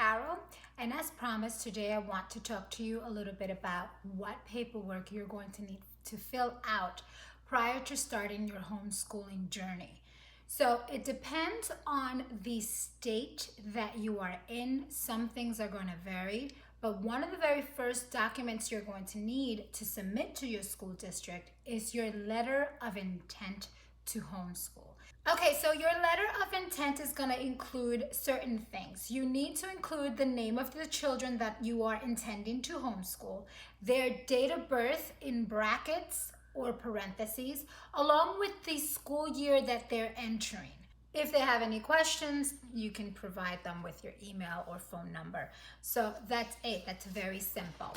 Carol, and as promised, today I want to talk to you a little bit about what paperwork you're going to need to fill out prior to starting your homeschooling journey. So it depends on the state that you are in. Some things are going to vary, but one of the very first documents you're going to need to submit to your school district is your letter of intent to homeschool. Okay, so your letter of intent is going to include certain things. You need to include the name of the children that you are intending to homeschool, their date of birth in brackets or parentheses, along with the school year that they're entering. If they have any questions, you can provide them with your email or phone number. So that's it. That's very simple.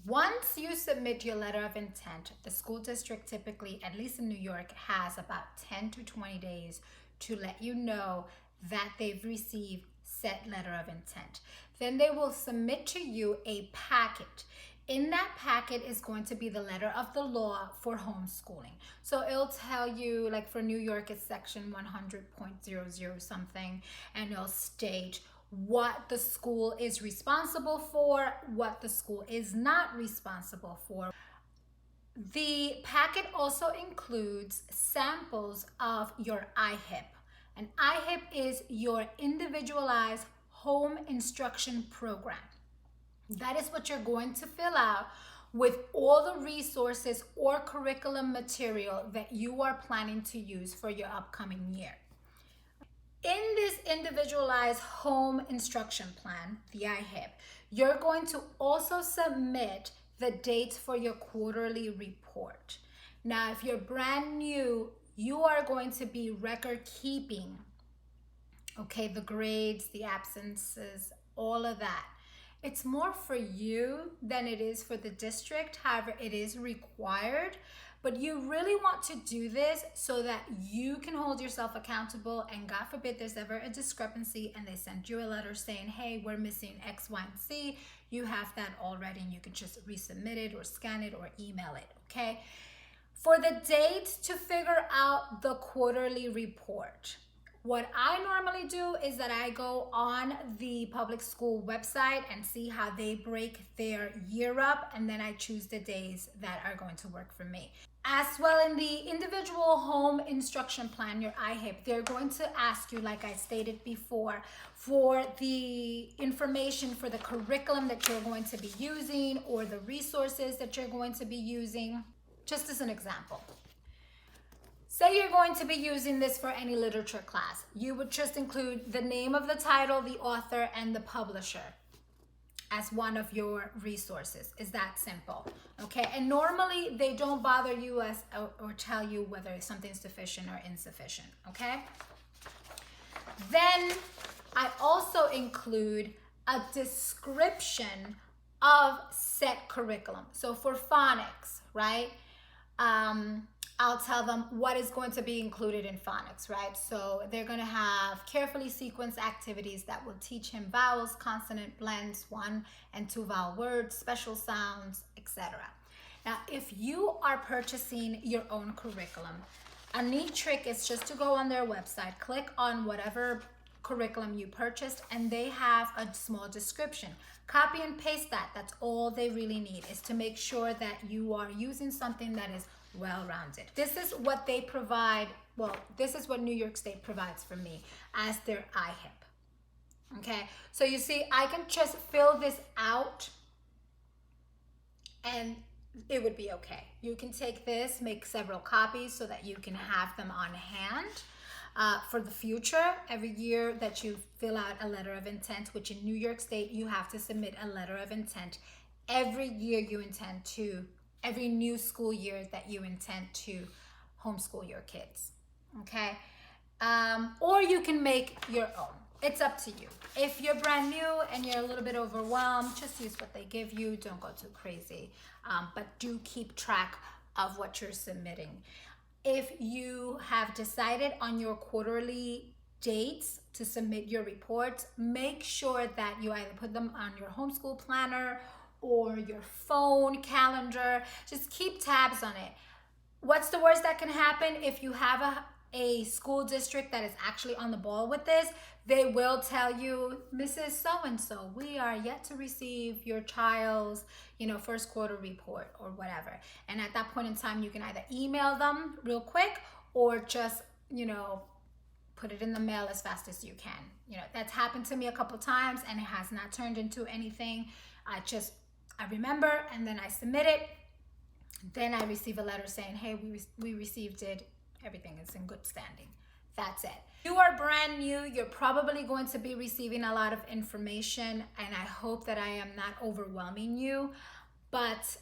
Once you submit your letter of intent, the school district typically, at least in New York, has about 10 to 20 days to let you know that they've received said letter of intent. Then they will submit to you a packet. In that packet is going to be the letter of the law for homeschooling. So it'll tell you, like for New York, it's section 100.00 something, and it'll state what the school is responsible for, what the school is not responsible for. The packet also includes samples of your IHIP. And IHIP is your individualized home instruction program. That is what you're going to fill out with all the resources or curriculum material that you are planning to use for your upcoming year. In this individualized home instruction plan, the IHIP, you're going to also submit the dates for your quarterly report. Now, if you're brand new, you are going to be record keeping, okay, the grades, the absences, all of that. It's more for you than it is for the district. However, it is required. But you really want to do this so that you can hold yourself accountable, and God forbid there's ever a discrepancy and they send you a letter saying, hey, we're missing X, Y, and Z. You have that already and you can just resubmit it or scan it or email it, okay? For the dates to figure out the quarterly report, what I normally do is that I go on the public school website and see how they break their year up, and then I choose the days that are going to work for me. As well, in the individual home instruction plan, your IHIP, they're going to ask you, like I stated before, for the information for the curriculum that you're going to be using or the resources that you're going to be using. Just as an example. Say you're going to be using this for any literature class. You would just include the name of the title, the author, and the publisher as one of your resources. Is that simple? Okay, and normally they don't bother you or tell you whether something's sufficient or insufficient, okay? Then I also include a description of set curriculum. So for phonics, right? I'll tell them what is going to be included in phonics, right? So they're going to have carefully sequenced activities that will teach him vowels, consonant blends, 1 and 2 vowel words, special sounds, etc. Now, if you are purchasing your own curriculum, a neat trick is just to go on their website, click on whatever curriculum you purchased, and they have a small description. Copy and paste that. That's all they really need, is to make sure that you are using something that is well-rounded. This is what they provide. Well, this is what New York State provides for me as their IHIP. Okay, so you see, I can just fill this out and it would be okay. You can take this, make several copies so that you can have them on hand for the future. Every year that you fill out a letter of intent, which in New York State, you have to submit a letter of intent every year you intend to, every new school year that you intend to homeschool your kids, okay? Or you can make your own. It's up to you. If you're brand new and you're a little bit overwhelmed, just use what they give you. Don't go too crazy, but do keep track of what you're submitting. If you have decided on your quarterly dates to submit your reports, make sure that you either put them on your homeschool planner or your phone calendar. Just keep tabs on it. What's the worst that can happen if you have a school district that is actually on the ball with this, they will tell you, Mrs. So-and-so, we are yet to receive your child's, first quarter report or whatever. And at that point in time, you can either email them real quick or just, put it in the mail as fast as you can. That's happened to me a couple times and it has not turned into anything. I remember and then I submit it. Then I receive a letter saying, hey, we received it. Everything is in good standing. That's it. You are brand new. You're probably going to be receiving a lot of information, and I hope that I am not overwhelming you, but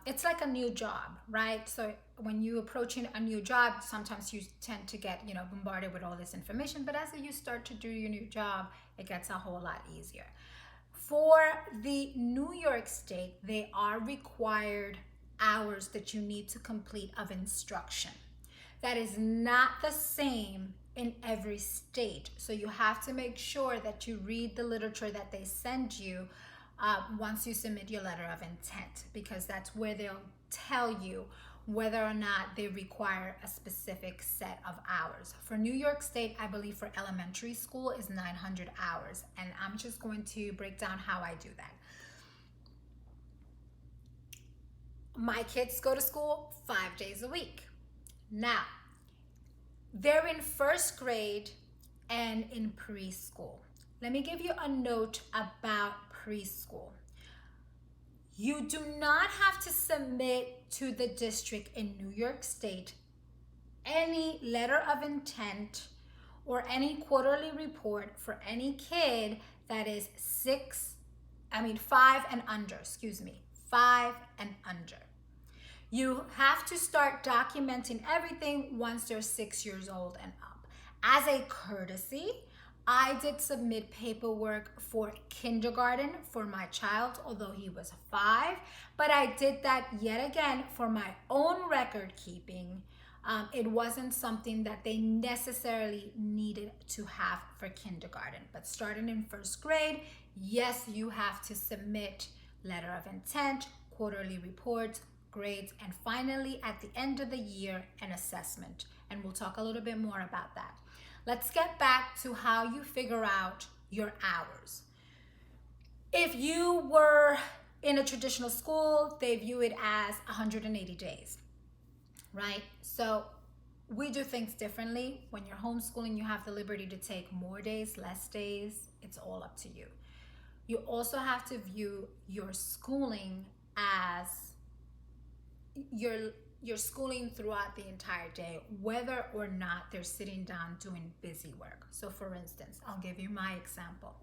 it's like a new job, right? So when you're approaching a new job, sometimes you tend to get, bombarded with all this information, but as you start to do your new job, it gets a whole lot easier. For the New York State, they are required hours that you need to complete of instruction. That is not the same in every state. So you have to make sure that you read the literature that they send you once you submit your letter of intent, because that's where they'll tell you whether or not they require a specific set of hours. For New York State, I believe for elementary school is 900 hours. And I'm just going to break down how I do that. My kids go to school 5 days a week. Now, they're in first grade and in preschool. Let me give you a note about preschool. You do not have to submit to the district in New York State any letter of intent or any quarterly report for any kid that is 5 and under, 5 and under. You have to start documenting everything once they're 6 years old and up. As a courtesy, I did submit paperwork for kindergarten for my child, although he was 5, but I did that yet again for my own record keeping. It wasn't something that they necessarily needed to have for kindergarten, but starting in first grade, yes, you have to submit letter of intent, quarterly reports, grades, and finally at the end of the year, an assessment. And we'll talk a little bit more about that. Let's get back to how you figure out your hours. If you were in a traditional school, they view it as 180 days, right? So we do things differently. When you're homeschooling, you have the liberty to take more days, less days. It's all up to you. You also have to view your schooling as your schooling throughout the entire day, whether or not they're sitting down doing busy work. So for instance, I'll give you my example.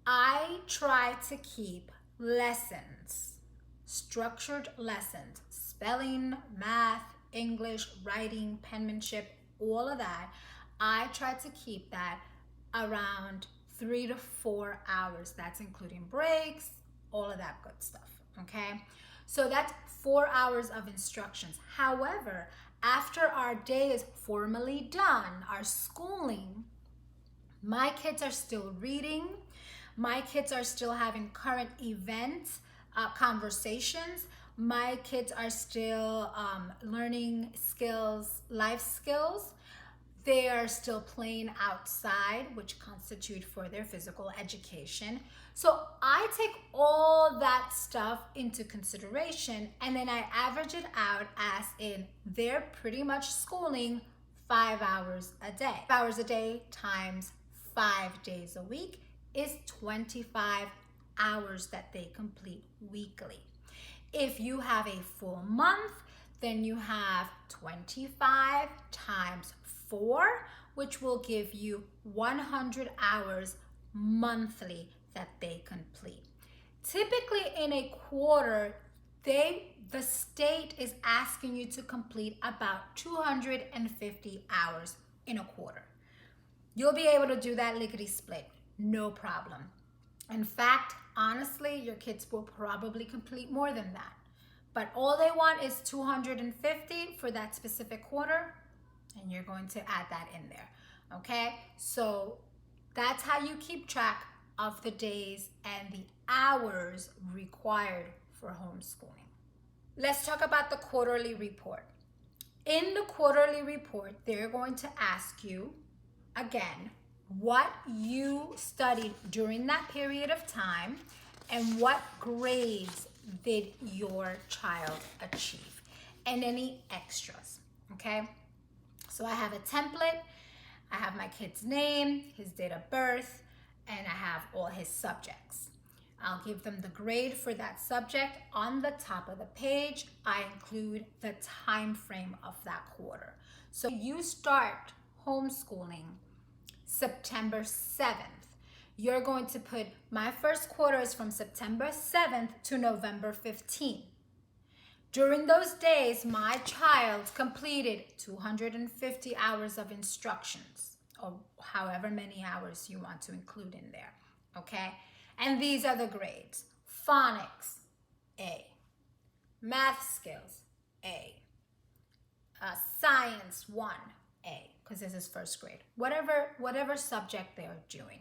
I try to keep lessons, structured lessons, spelling, math, English, writing, penmanship, all of that. I try to keep that around 3 to 4 hours. That's including breaks, all of that good stuff, okay? So that's 4 hours of instructions. However, after our day is formally done, our schooling, my kids are still reading. My kids are still having current events, conversations. My kids are still learning skills, life skills. They are still playing outside, which constitute for their physical education. So I take all that stuff into consideration, and then I average it out as in they're pretty much schooling 5 hours a day. 5 hours a day times 5 days a week is 25 hours that they complete weekly. If you have a full month, then you have 25 times 4, which will give you 100 hours monthly that they complete. Typically in a quarter, the state is asking you to complete about 250 hours in a quarter. You'll be able to do that lickety split, no problem. In fact, honestly, your kids will probably complete more than that. But all they want is 250 for that specific quarter, and you're going to add that in there, okay? So that's how you keep track of the days and the hours required for homeschooling. Let's talk about the quarterly report. In the quarterly report, they're going to ask you again what you studied during that period of time and what grades did your child achieve and any extras. Okay, so I have a template. I have my kid's name, his date of birth, and I have all his subjects. I'll give them the grade for that subject. On the top of the page, I include the time frame of that quarter. So you start homeschooling September 7th. You're going to put, my first quarter is from September 7th to November 15th. During those days, my child completed 250 hours of instructions, or however many hours you want to include in there, okay? And these are the grades. Phonics, A. Math skills, A. Science 1, A, because this is first grade. Whatever subject they're doing.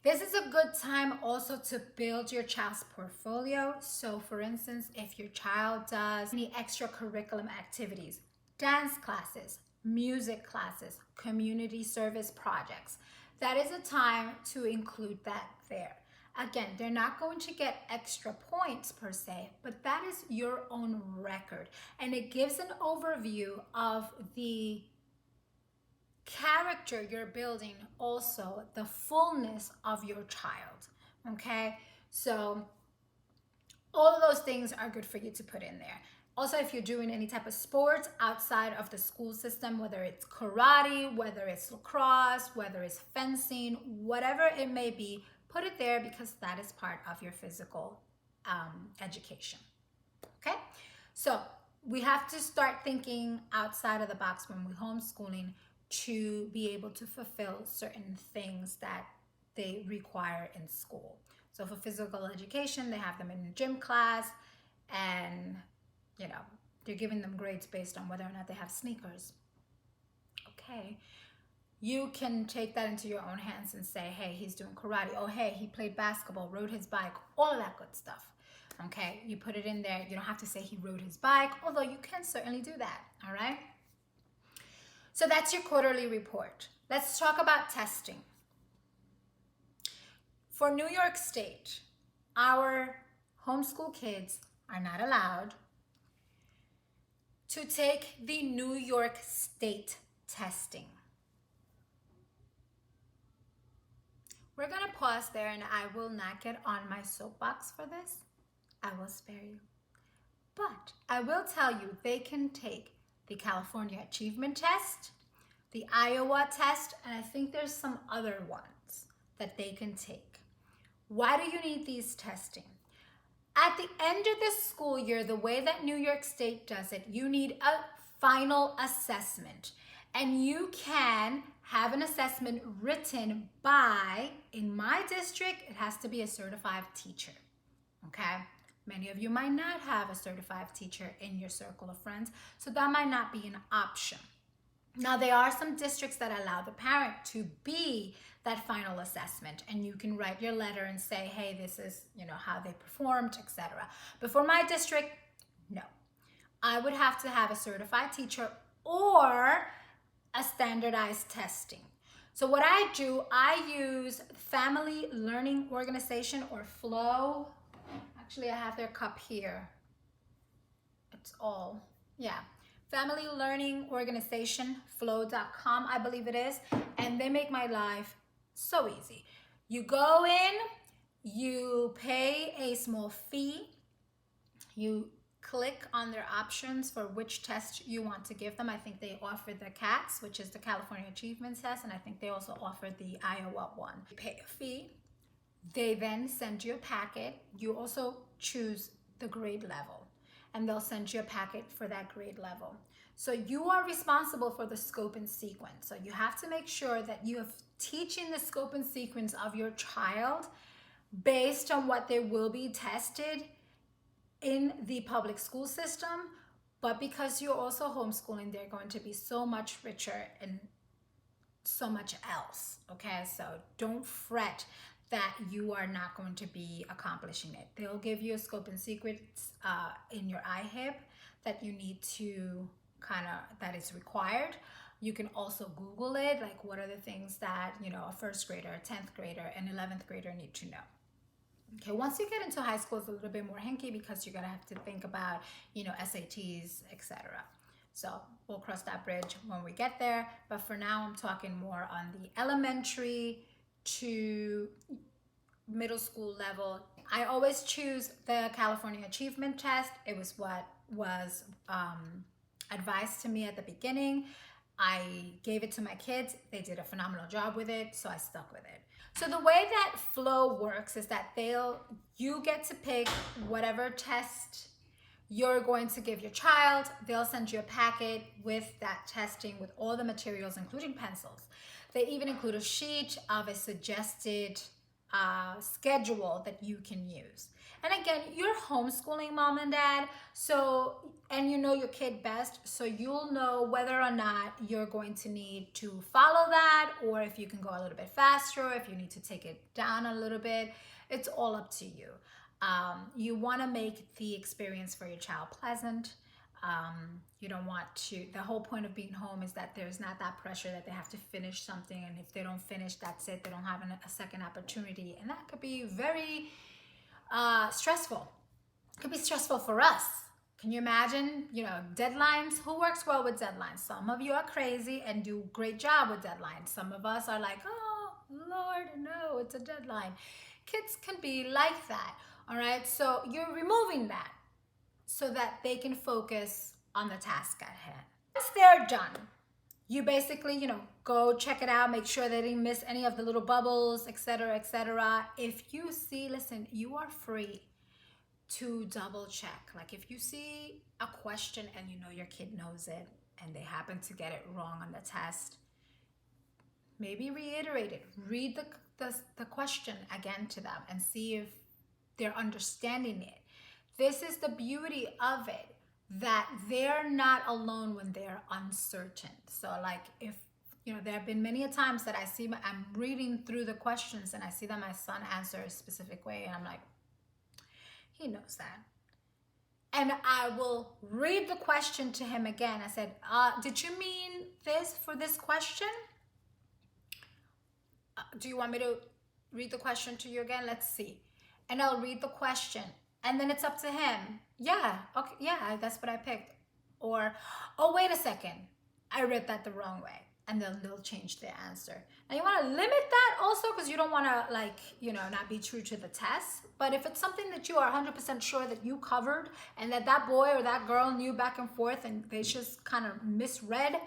This is a good time also to build your child's portfolio. So for instance, if your child does any extracurriculum activities, dance classes, music classes, community service projects, that is a time to include that there. Again, they're not going to get extra points per se, but that is your own record. And it gives an overview of the character you're building, also the fullness of your child. Okay, so all of those things are good for you to put in there. Also, if you're doing any type of sports outside of the school system, whether it's karate, whether it's lacrosse, whether it's fencing, whatever it may be, put it there because that is part of your physical education. Okay, so we have to start thinking outside of the box when we're homeschooling to be able to fulfill certain things that they require in school. So for physical education, they have them in gym class, and you know, they're giving them grades based on whether or not they have sneakers. Okay, you can take that into your own hands and say, hey, he's doing karate. Oh, hey, he played basketball, rode his bike, all of that good stuff. Okay, you put it in there. You don't have to say he rode his bike, although you can certainly do that, all right? So that's your quarterly report. Let's talk about testing. For New York State, our homeschool kids are not allowed to take the New York State testing. We're going to pause there, and I will not get on my soapbox for this. I will spare you. But I will tell you, they can take the California Achievement Test, the Iowa test, and I think there's some other ones that they can take. Why do you need these testing? At the end of the school year, the way that New York State does it, you need a final assessment. And you can have an assessment written by, in my district, it has to be a certified teacher, okay? Many of you might not have a certified teacher in your circle of friends, so that might not be an option. Now, there are some districts that allow the parent to be that final assessment, and you can write your letter and say, hey, this is, how they performed, etc. But for my district, no. I would have to have a certified teacher or a standardized testing. So what I do, I use Family Learning Organization, or FLOW. Actually, I have their cup here. It's all, Family Learning Organization, flow.com, I believe it is. And they make my life so easy. You go in, you pay a small fee, you click on their options for which test you want to give them. I think they offer the CATS, which is the California Achievement Test, and I think they also offer the Iowa one. You pay a fee. They then send you a packet. You also choose the grade level, and they'll send you a packet for that grade level. So you are responsible for the scope and sequence. So you have to make sure that you are teaching the scope and sequence of your child based on what they will be tested in the public school system. But because you're also homeschooling, they're going to be so much richer and so much else, okay? So don't fret that you are not going to be accomplishing it. They'll give you a scope and sequence in your IHIP that you need to that is required. You can also Google it, like what are the things that, a first grader, a 10th grader, an 11th grader need to know. Okay, once you get into high school, it's a little bit more hinky because you're gonna have to think about, SATs, etc. So we'll cross that bridge when we get there. But for now, I'm talking more on the elementary to middle school level. I always choose the California Achievement Test. It was what was advised to me at the beginning. I gave it to my kids. They did a phenomenal job with it, so I stuck with it. So the way that flow works is that you get to pick whatever test you're going to give your child. They'll send you a packet with that testing, with all the materials, including pencils. They even include a sheet of a suggested schedule that you can use. And again, you're homeschooling, mom and dad, and you know your kid best, so you'll know whether or not you're going to need to follow that, or if you can go a little bit faster, if you need to take it down a little bit. It's all up to you. You want to make the experience for your child pleasant. You don't want to, the whole point of being home is that there's not that pressure that they have to finish something, and if they don't finish, that's it. They don't have a second opportunity, and that could be very stressful. It could be stressful for us. Can you imagine, deadlines? Who works well with deadlines? Some of you are crazy and do a great job with deadlines. Some of us are like, oh, Lord, no, it's a deadline. Kids can be like that, all right? So you're removing that so that they can focus on the task at hand. Once they're done, you basically, go check it out, make sure they didn't miss any of the little bubbles, etc., etc. If you see, listen, you are free to double check. Like if you see a question and you know your kid knows it and they happen to get it wrong on the test, maybe reiterate it. Read the question again to them and see if they're understanding it. This is the beauty of it, that they're not alone when they're uncertain. So like if, there have been many times that I'm reading through the questions and I see that my son answers a specific way and I'm like, he knows that. And I will read the question to him again. I said, did you mean this for this question? Do you want me to read the question to you again? Let's see. And I'll read the question. And then it's up to him. Yeah, okay, yeah, that's what I picked. Or, oh, wait a second, I read that the wrong way. And then they'll change their answer. Now you want to limit that also because you don't want to not be true to the test. But if it's something that you are 100% sure that you covered and that boy or that girl knew back and forth and they just kind of misread,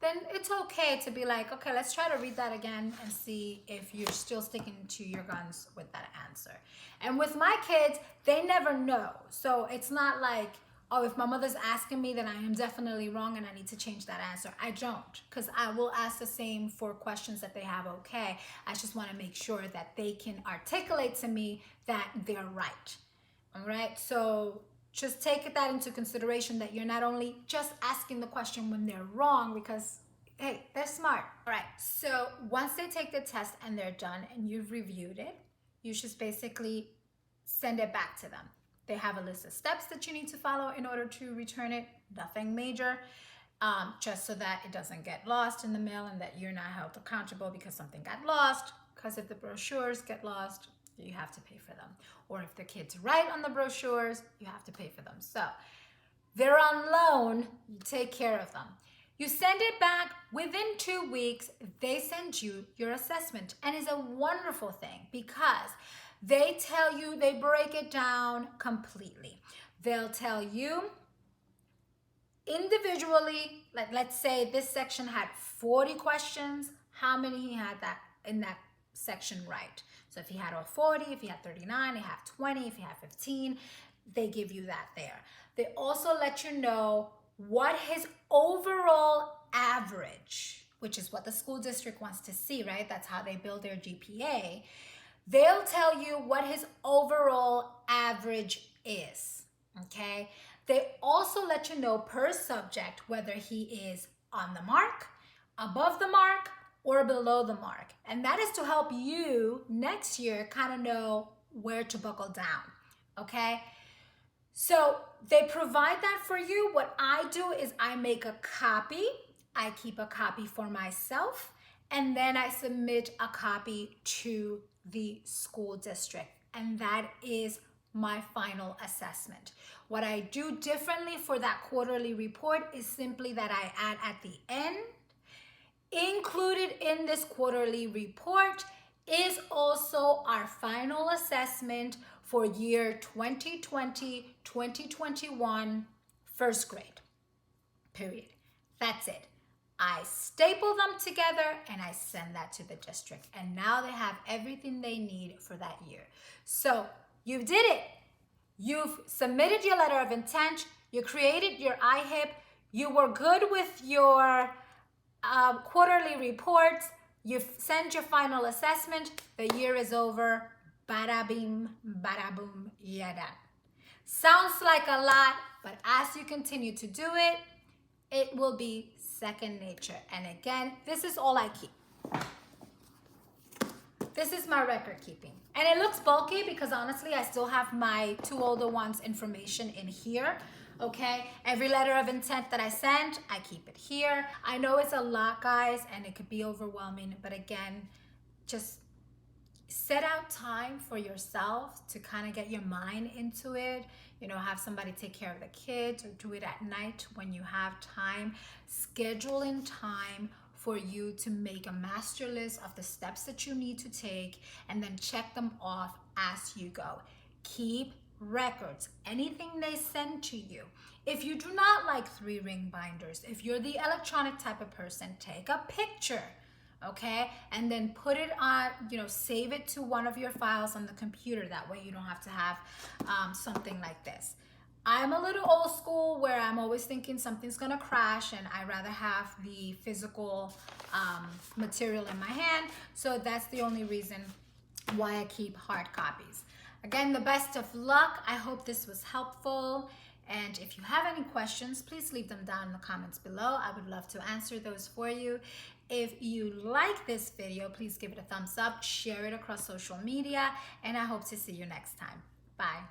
then it's okay to be like, okay, let's try to read that again and see if you're still sticking to your guns with that answer. And with my kids, they never know. So it's not like, oh, if my mother's asking me, then I am definitely wrong and I need to change that answer. I don't, because I will ask the same for questions that they have, okay. I just want to make sure that they can articulate to me that they're right. All right, so just take that into consideration, that you're not only just asking the question when they're wrong, because, hey, they're smart. All right, so once they take the test and they're done and you've reviewed it, you should basically send it back to them. They have a list of steps that you need to follow in order to return it. Nothing major, just so that it doesn't get lost in the mail and that you're not held accountable because something got lost. Because if the brochures get lost, you have to pay for them. Or if the kids write on the brochures, you have to pay for them. So they're on loan, you take care of them. You send it back within 2 weeks, they send you your assessment. And it's a wonderful thing because they tell you, they break it down completely. They'll tell you individually, like let's say this section had 40 questions, how many he had that in that section right. So if he had all 40, if he had 39, he had 20, if he had 15, they give you that there. They also let you know what his overall average, which is what the school district wants to see, right? That's how they build their GPA. They'll tell you what his overall average is, okay? They also let you know per subject whether he is on the mark, above the mark, or below the mark. And that is to help you next year kind of know where to buckle down, okay? So they provide that for you. What I do is I make a copy. I keep a copy for myself, and then I submit a copy to the school district. And that is my final assessment. What I do differently for that quarterly report is simply that I add at the end, included in this quarterly report is also our final assessment for year 2020-2021 first grade, period. That's it. I staple them together and I send that to the district. And now they have everything they need for that year. So you did it. You've submitted your letter of intent. You created your IHIP. You were good with your quarterly reports. You send your final assessment. The year is over. Bada bing, bada boom, yeah done. Sounds like a lot, but as you continue to do it, it will be second nature. And again, this is all I keep. This is my record keeping. And it looks bulky because honestly, I still have my two older ones' information in here. Okay, every letter of intent that I send, I keep it here. I know it's a lot, guys, and it could be overwhelming, but again, just set out time for yourself to kind of get your mind into it. You know, have somebody take care of the kids or do it at night when you have time. Schedule in time for you to make a master list of the steps that you need to take and then check them off as you go. Keep records, anything they send to you. If you do not like 3-ring binders, if you're the electronic type of person, take a picture, okay, and then put it on, you know, save it to one of your files on the computer. That way you don't have to have something like this. I'm a little old school where I'm always thinking something's gonna crash and I rather have the physical material in my hand. So that's the only reason why I keep hard copies. Again, the best of luck. I hope this was helpful. And if you have any questions, please leave them down in the comments below. I would love to answer those for you. If you like this video, please give it a thumbs up, share it across social media, and I hope to see you next time. Bye.